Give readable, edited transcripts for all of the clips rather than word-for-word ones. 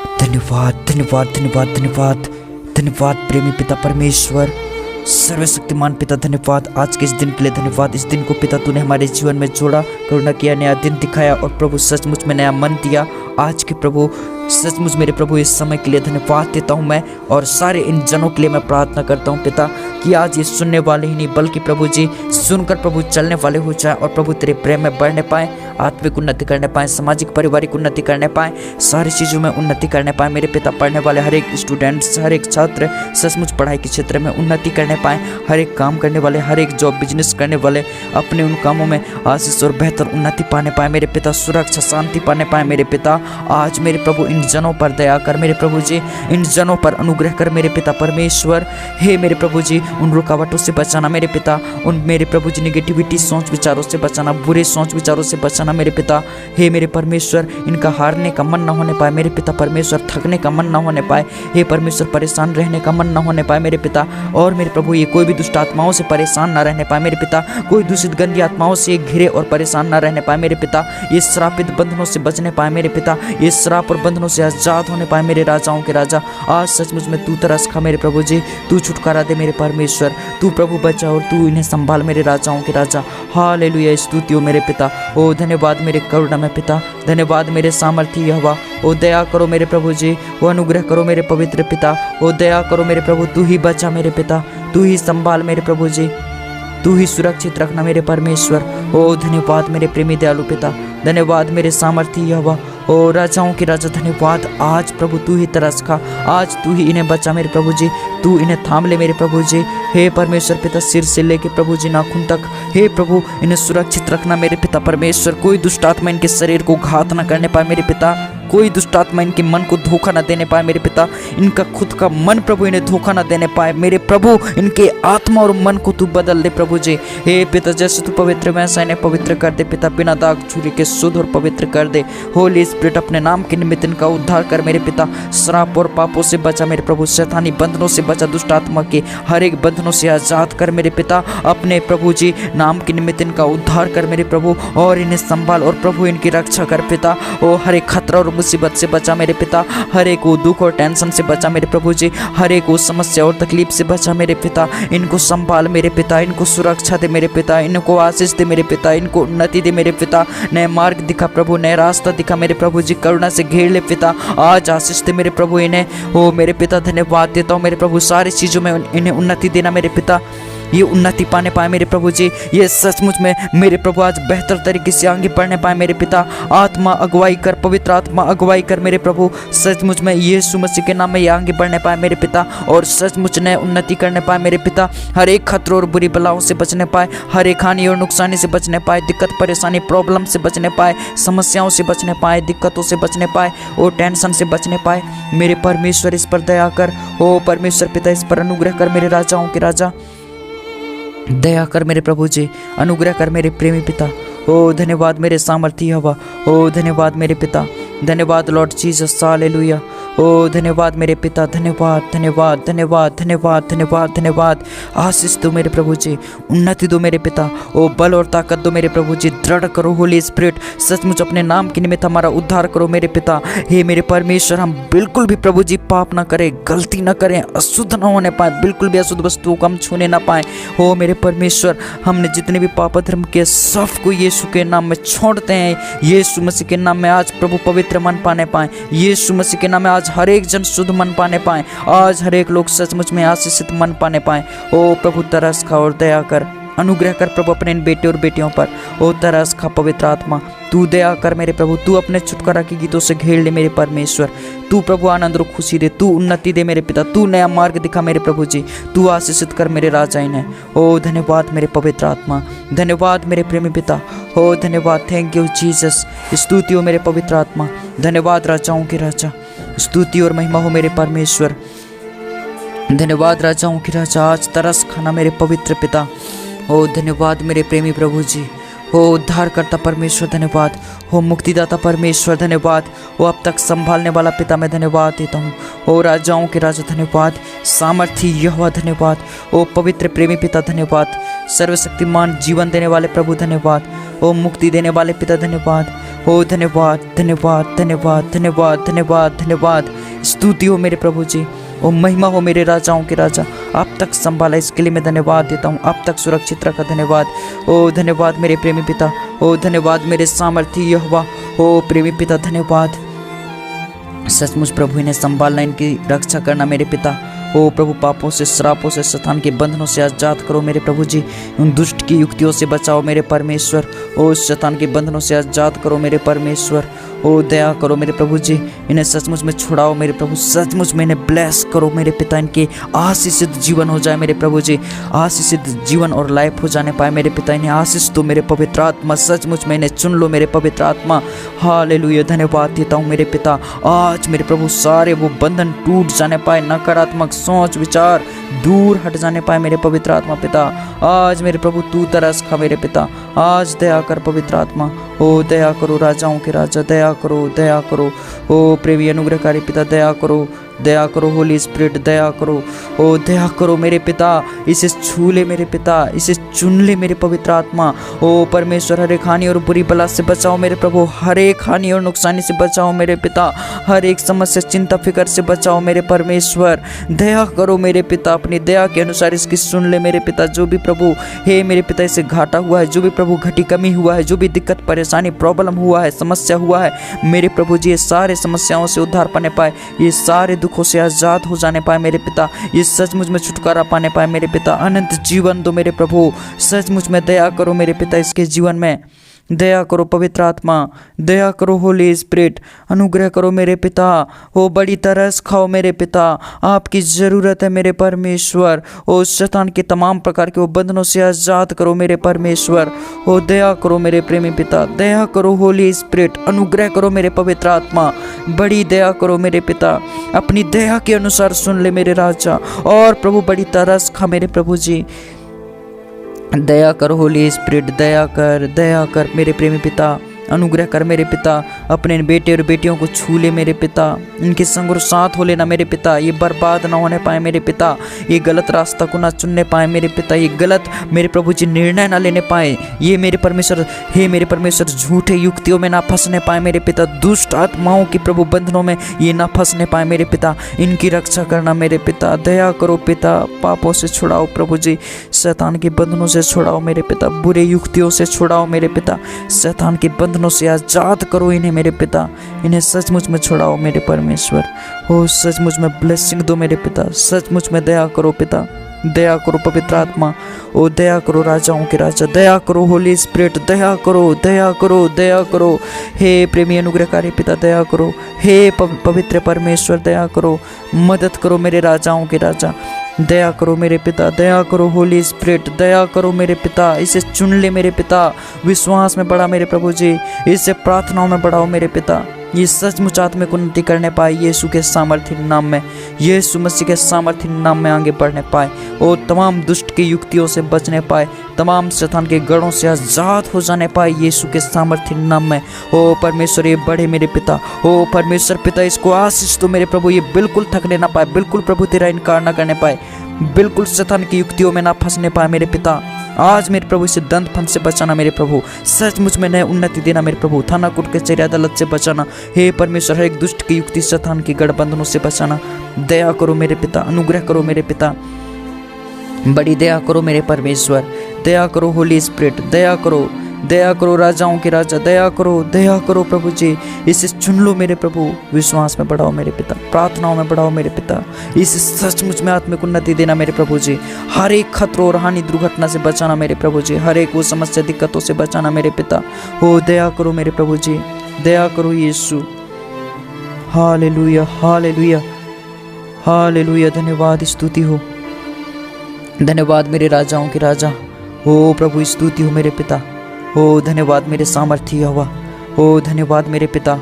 धन्यवाद धन्यवाद धन्यवाद धन्यवाद धन्यवाद प्रेमी पिता परमेश्वर, सर्वशक्तिमान पिता। धन्यवाद आज के इस दिन के लिए, धन्यवाद इस दिन को पिता तूने हमारे जीवन में जोड़ा, करुणा किया, नया दिन दिखाया और प्रभु सचमुच में नया मन दिया। आज के प्रभु सचमुच मेरे प्रभु इस समय के लिए धन्यवाद देता हूँ मैं, और सारे इन जनों के लिए मैं प्रार्थना करता हूँ पिता कि आज ये सुनने वाले ही नहीं बल्कि प्रभु जी सुनकर प्रभु चलने वाले हो जाए और प्रभु तेरे प्रेम में बढ़ने पाए, आत्मिक उन्नति करने पाए, सामाजिक पारिवारिक उन्नति करने पाए, सारी चीज़ों में उन्नति करने पाए मेरे पिता। पढ़ने वाले हर एक स्टूडेंट्स, हर एक छात्र सचमुच पढ़ाई के क्षेत्र में उन्नति करने पाए, हर एक काम करने वाले, हर एक जॉब बिजनेस करने वाले अपने उन कामों में आशीष और बेहतर उन्नति पाने पाए मेरे पिता, सुरक्षा शांति पाने पाए मेरे पिता। आज मेरे प्रभु इन जनों पर दया कर मेरे प्रभु जी, इन जनों पर अनुग्रह कर मेरे पिता परमेश्वर। हे मेरे प्रभु जी उन रुकावटों से बचाना मेरे पिता, उन मेरे प्रभु जी निगेटिविटी सोच विचारों से बचाना, बुरे सोच विचारों से बचाना मेरे पिता। हे मेरे परमेश्वर इनका हारने का मन ना होने पाए मेरे पिता परमेश्वर, थकने का मन ना होने पाए हे परमेश्वर, परेशान रहने का मन ना होने पाए मेरे पिता। और मेरे प्रभु ये कोई भी दुष्ट आत्माओं से परेशान ना रहने पाए मेरे पिता, कोई दूषित गंदी आत्माओं से घिरे और परेशान ना रहने पाए मेरे पिता, ये श्रापित बंधनों से बचने पाए मेरे पिता, ये श्राप और बंधनों से आजाद होने पाए मेरे राजाओं के राजा। आज सचमुच में तू तरस खा मेरे प्रभु जी, तू छुटकारा दे मेरे परमेश्वर, तू प्रभु बचा और तू इन्हें संभाल मेरे राजाओं के राजा। हालेलुया, स्तुति हो मेरे पिता। ओ धन्यवाद मेरे करुणा में पिता, धन्यवाद मेरे सामर्थ्य यहोवा। ओ दया करो मेरे प्रभु जी, ओ अनुग्रह करो मेरे पवित्र पिता, ओ दया करो मेरे प्रभु, तू ही बचा मेरे पिता, तू ही संभाल मेरे प्रभु जी, तू ही सुरक्षित रखना मेरे परमेश्वर। ओ धन्यवाद मेरे प्रेमी दयालु पिता, धन्यवाद मेरे सामर्थ्य यहोवा। ओ राजाओं के राजा धन्यवाद। आज प्रभु तू ही तरस खा, आज तू ही इन्हें बचा मेरे प्रभु जी, तू इन्हें थाम ले मेरे प्रभु जी। हे परमेश्वर पिता सिर से लेके प्रभु जी नाखून तक, हे प्रभु इन्हें सुरक्षित रखना मेरे पिता परमेश्वर। कोई दुष्ट आत्मा इनके शरीर को घात न करने पाए मेरे पिता, कोई दुष्ट आत्मा इनके मन को धोखा न देने पाए मेरे पिता, इनका खुद का मन प्रभु इन्हें धोखा न देने पाए मेरे प्रभु, इनके आत्मा और मन को तू बदल दे प्रभु जी। हे पिता जैसे तू पवित्र वैसा इन्हें पवित्र कर दे पिता, बिना दाग छुरी के शुद्ध और पवित्र कर दे। होली स्पिरिट अपने नाम के निमित्त इनका उद्धार कर मेरे पिता, श्राप और पापों से बचा मेरे प्रभु, शैतानी बंधनों से बचा, दुष्ट आत्मा के हर एक बंधनों से आजाद कर मेरे पिता, अपने प्रभु जी नाम के निमित्त इनका उद्धार कर मेरे प्रभु, और इन्हें संभाल और प्रभु इनकी रक्षा कर पिता। ओ हर एक खतरा और मुसीबत से बचा मेरे पिता, हर एक वो दुख और टेंशन से बचा मेरे प्रभु जी, हर एक वो समस्या और तकलीफ से बचा मेरे पिता। इनको संभाल मेरे पिता, इनको सुरक्षा दे मेरे पिता, इनको आशीष दे मेरे पिता, इनको उन्नति दे मेरे पिता, नए मार्ग दिखा प्रभु, नए रास्ता दिखा मेरे प्रभु जी, करुणा से घेर ले पिता। आज आशीष दे मेरे प्रभु इन्हें। ओ मेरे पिता धन्यवाद देता हूँ मेरे प्रभु, सारी चीज़ों में इन्हें उन्नति देना मेरे पिता, ये उन्नति पाने पाए मेरे प्रभु जी, ये सचमुच में मेरे प्रभु आज बेहतर तरीके से आगे बढ़ने पाए मेरे पिता। आत्मा अगुवाई कर, पवित्र आत्मा अगुवाई कर मेरे प्रभु, सचमुच में यीशु मसीह के नाम में ये आगे बढ़ने पाए मेरे पिता, और सचमुच नए उन्नति करने पाए मेरे पिता, हर एक खतरों और बुरी बलाओं से बचने पाए, हर एक हानि और नुकसानी से बचने पाए, दिक्कत परेशानी प्रॉब्लम से बचने पाए, समस्याओं से बचने पाए, दिक्कतों से बचने पाए और टेंशन से बचने पाए मेरे परमेश्वर। इस पर दया कर ओ परमेश्वर पिता, इस पर अनुग्रह कर मेरे राजाओं के राजा, दया कर मेरे प्रभु जी, अनुग्रह कर मेरे प्रेमी पिता। ओ धन्यवाद मेरे सामर्थ्य यहोवा, ओ धन्यवाद मेरे पिता, धन्यवाद लॉर्ड जीसस, हालेलुया। ओ धन्यवाद मेरे पिता, धन्यवाद धन्यवाद धन्यवाद धन्यवाद धन्यवाद धन्यवाद। आशीष दो मेरे प्रभु जी, उन्नति दो मेरे पिता, ओ बल और ताकत दो मेरे प्रभु जी, दृढ़ करो होली स्पिरिट, सचमुच अपने नाम के निमित्त हमारा उद्धार करो मेरे पिता। हे मेरे परमेश्वर हम बिल्कुल भी प्रभु जी पाप ना करें, गलती ना करें, अशुद्ध ना होने पाए, बिल्कुल भी अशुद्ध वस्तुओं को हम छूने ना पाए। हो मेरे परमेश्वर हमने जितने भी पाप धर्म के सब को यीशु के नाम में छोड़ते हैं, यीशु मसीह के नाम में आज प्रभु पवित्र मन पाने पाए, यीशु मसीह के नाम में आज हर एक जन शुद्ध मन पाने पाए, आज हर एक लोग सचमुच में आशीषित मन पाने पाए। ओ प्रभु तरस खा और दया कर, अनुग्रह कर प्रभु अपने इन बेटे और बेटियों पर। ओ तरस खा पवित्र आत्मा, तू दया कर मेरे प्रभु, तू अपने छुटकारा के गीतों से घेर ले मेरे परमेश्वर, तू प्रभु आनंद और खुशी दे, तू उन्नति दे मेरे पिता, तू नया मार्ग दिखा मेरे प्रभु जी, तू आशीषित कर मेरे राजा इन्हें। ओ धन्यवाद मेरे पवित्र आत्मा, धन्यवाद मेरे प्रेमी पिता, ओ धन्यवाद, थैंक यू जीसस। स्तुति हो मेरे पवित्र आत्मा, धन्यवाद राजाओं के राजा, स्तुति और महिमा हो मेरे परमेश्वर, धन्यवाद राजाओं की राजा। आज तरस खाना मेरे पवित्र पिता, ओ धन्यवाद मेरे प्रेमी प्रभु जी, हो उद्धार करता परमेश्वर धन्यवाद, हो मुक्तिदाता परमेश्वर धन्यवाद, हो अब तक संभालने वाला पिता मैं धन्यवाद देता हूँ। हो राजाओं के राजा धन्यवाद, सामर्थी यहोवा धन्यवाद, ओ पवित्र प्रेमी पिता धन्यवाद, सर्वशक्तिमान जीवन देने वाले प्रभु धन्यवाद, ओ मुक्ति देने वाले पिता धन्यवाद, हो धन्यवाद धन्यवाद धन्यवाद धन्यवाद धन्यवाद धन्यवाद। स्तुति हो मेरे प्रभु जी, ओ महिमा हो मेरे राजाओं के राजा। आप तक संभाला इसके लिए मैं धन्यवाद देता हूँ, आप तक सुरक्षित रखा, धन्यवाद। ओ धन्यवाद मेरे प्रेमी पिता, ओ धन्यवाद मेरे सामर्थी यहोवा, ओ प्रेमी पिता धन्यवाद। सचमुच प्रभु इन्हें संभालना, इनकी रक्षा करना मेरे पिता। ओ प्रभु पापों से, श्रापों से, शैतान के बंधनों से आजाद करो मेरे प्रभु जी। उन दुष्ट की युक्तियों से बचाओ मेरे परमेश्वर। ओ शैतान के बंधनों से आजाद करो मेरे परमेश्वर। ओ दया करो मेरे प्रभु जी, इन्हें सचमुच में छुड़ाओ मेरे प्रभु, सचमुच में इन्हें ब्लेस करो मेरे पिता। इनके आशीषित जीवन हो जाए मेरे प्रभु जी, आशीषित जीवन और लाइफ हो जाने पाए मेरे पिता। इन्हें आशीष दो मेरे पवित्र आत्मा, सचमुच में इन्हें चुन लो मेरे पवित्र आत्मा। हालेलुया, धन्यवाद देता हूँ मेरे पिता। आज मेरे प्रभु सारे वो बंधन टूट जाने पाए, नकारात्मक सोच विचार दूर हट जाने पाए मेरे पवित्र आत्मा पिता। आज मेरे प्रभु तू तरस खा मेरे पिता, आज दया कर पवित्र आत्मा। ओ दया करो राजाओं के राजा, दया करो, दया करो। ओ प्रेमी अनुग्रहकारी पिता दया करो, दया करो होली स्पिरिट, दया करो। ओ दया करो मेरे पिता, इसे छू ले मेरे पिता, इसे चुन ले मेरे पवित्र आत्मा। ओ परमेश्वर हर एक हानि और बुरी बला से बचाओ मेरे प्रभु, हर एक हानि और नुकसानी से बचाओ मेरे पिता, हर एक समस्या चिंता फिक्र से बचाओ मेरे परमेश्वर। दया करो मेरे पिता, अपनी दया के अनुसार इसकी सुन ले मेरे पिता। जो भी प्रभु हे मेरे पिता इसे घाटा हुआ है, जो भी प्रभु घटी कमी हुआ है, जो भी दिक्कत परेशानी प्रॉब्लम हुआ है, समस्या हुआ है मेरे प्रभु जी, ये सारे समस्याओं से उद्धार पाने पाए, ये सारे दुखों से आजाद हो जाने पाए मेरे पिता, ये सचमुच में छुटकारा पाने पाए मेरे पिता। अनंत जीवन दो मेरे प्रभु, सचमुच में दया करो मेरे पिता इसके जीवन में। दया करो पवित्र आत्मा, दया करो होली स्पिरिट, अनुग्रह करो मेरे पिता। ओ बड़ी तरस खाओ मेरे पिता, आपकी ज़रूरत है मेरे परमेश्वर। ओ शैतान के तमाम प्रकार के वो बंधनों से आजाद करो मेरे परमेश्वर। ओ दया करो मेरे प्रेमी पिता, दया करो होली स्पिरिट, अनुग्रह करो मेरे पवित्र आत्मा, बड़ी दया करो मेरे पिता। अपनी दया के अनुसार सुन ले मेरे राजा, और प्रभु बड़ी तरस खा मेरे प्रभु जी। दया कर होली स्पिरिट, दया कर मेरे प्रेमी पिता, अनुग्रह कर मेरे पिता। अपने बेटे और बेटियों को छू ले मेरे पिता, इनके संग और साथ हो लेना मेरे पिता। ये बर्बाद ना होने पाए मेरे पिता, ये गलत रास्ता को ना चुनने पाए मेरे पिता, ये गलत मेरे प्रभु जी निर्णय ना लेने पाए। ये मेरे परमेश्वर, हे मेरे परमेश्वर झूठे युक्तियों में ना फंसने पाए मेरे पिता, दुष्ट आत्माओं की प्रभु बंधनों में ये ना फंसने पाए मेरे पिता। इनकी रक्षा करना मेरे पिता, दया करो पिता। पापों से छुड़ाओ प्रभु जी, शैतान के बंधनों से छुड़ाओ मेरे पिता, बुरे युक्तियों से छुड़ाओ मेरे पिता, शैतान के बंधनों से आजाद करो इन्हें मेरे पिता। इन्हें सचमुच में छुड़ाओ मेरे परमेश्वर। हो सचमुच में ब्लेसिंग दो मेरे पिता, सचमुच में दया करो पिता, दया करो पवित्र आत्मा। ओ दया करो राजाओं के राजा, दया करो होली स्पिरिट, दया करो, दया करो, दया करो। हे प्रेमी अनुग्रहकारी पिता दया करो, हे पवित्र परमेश्वर दया करो, मदद करो मेरे राजाओं के राजा। दया करो मेरे पिता, दया करो होली स्पिरिट, दया करो मेरे पिता। इसे चुन ले मेरे पिता, विश्वास में बढ़ा मेरे प्रभु जी, इसे प्रार्थनाओं में बढ़ाओ मेरे पिता। ये सचमुच आत्मिक उन्नति करने पाए यीशु के सामर्थ्य नाम में, यीशु मसीह के सामर्थ्य नाम में आगे बढ़ने पाए, और तमाम दुष्ट की युक्तियों से बचने पाए, तमाम शैतान के गढ़ों से आजाद हो जाने पाए यीशु के सामर्थ्य नाम में। ओ परमेश्वर ये बढ़े मेरे पिता, ओ परमेश्वर पिता इसको आशीष दो मेरे प्रभु, ये बिल्कुल थकने ना पाए, बिल्कुल प्रभु तेरा इनकार ना करने पाए, बिल्कुल शैतान की युक्तियों में ना फंसने पाए मेरे पिता। आज मेरे प्रभु इसे दंड फंद से बचाना मेरे प्रभु, सचमुच में नए उन्नति देना मेरे प्रभु, थाना कोर्ट कचहरी अदालत से बचाना। हे परमेश्वर हर एक दुष्ट की युक्ति शैतान की गठबंधनों से बचाना। दया करो मेरे पिता, अनुग्रह करो मेरे पिता, बड़ी दया करो मेरे परमेश्वर। दया करो होली स्पिरिट, दया करो, दया करो राजाओं के राजा, दया करो प्रभु जी। इसे चुन लो मेरे प्रभु, विश्वास में बढ़ाओ मेरे पिता, प्रार्थनाओं में बढ़ाओ मेरे पिता। इसे सचमुच में आत्मिक उन्नति देना मेरे प्रभु जी, हर एक खतरों और हानि दुर्घटना से बचाना मेरे प्रभु जी, हर एक वो समस्या दिक्कतों से बचाना मेरे पिता। हो दया करो मेरे प्रभु जी, दया करो यीशु। Hallelujah, hallelujah, hallelujah. धन्यवाद, स्तुति हो, धन्यवाद मेरे राजाओं के राजा। हो प्रभु स्तुति हो मेरे पिता, हो धन्यवाद मेरे सामर्थ्य यहोवा, हो धन्यवाद मेरे पिता,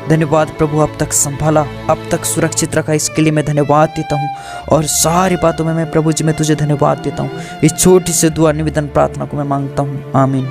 धन्यवाद प्रभु अब तक संभाला, अब तक सुरक्षित रखा, इसके लिए मैं धन्यवाद देता हूँ। और सारी बातों में मैं प्रभु जी मैं तुझे धन्यवाद देता हूँ। इस छोटी से दुआ निवेदन प्रार्थना को मैं मांगता हूँ, आमीन।